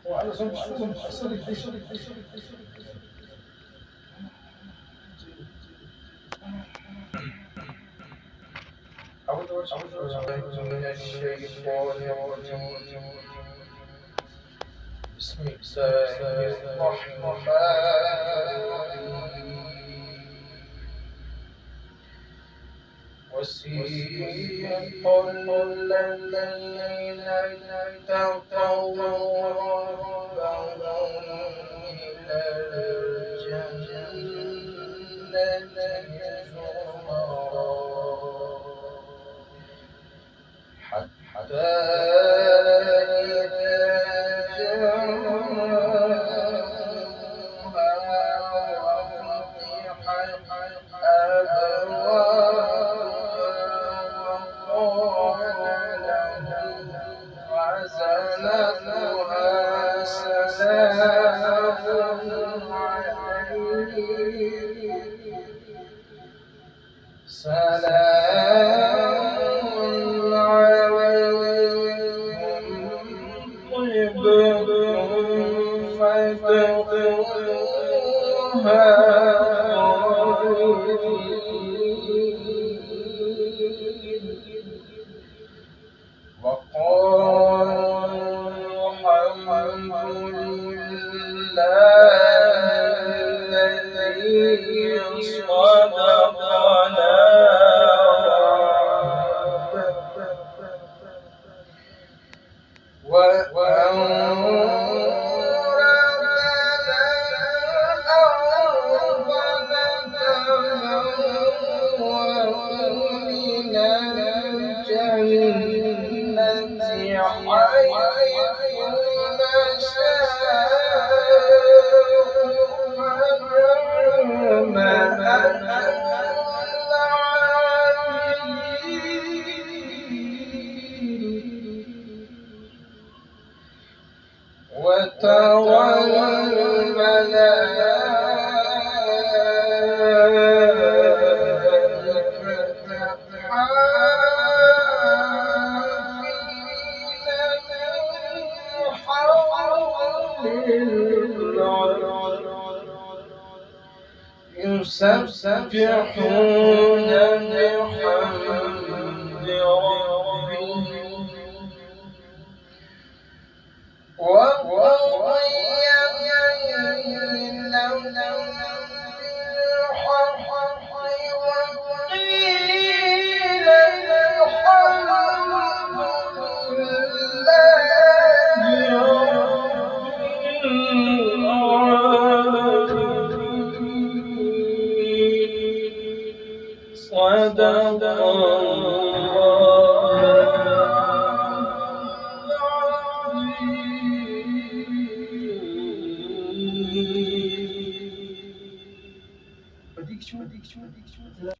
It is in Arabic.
وعلى صوت الصوت أعوذ بالله من الشيطان الرجيم. بسم الله الرحمن الرحيم. وسيق الذين اتقوا ربهم إلى الجنة زمرا حتى إذا جاءوها وفتحت أبوابها وقال لهم خزنتها سلام عليكم طبتم فادخلوها خالدين وقالوا الحمد لله الذي صدقنا وترى الملائكة حافين من حول العرش يسبحون بحمد ربهم وقضي بينهم بالحق وقيل الحمد لله رب العالمين. صدق الله.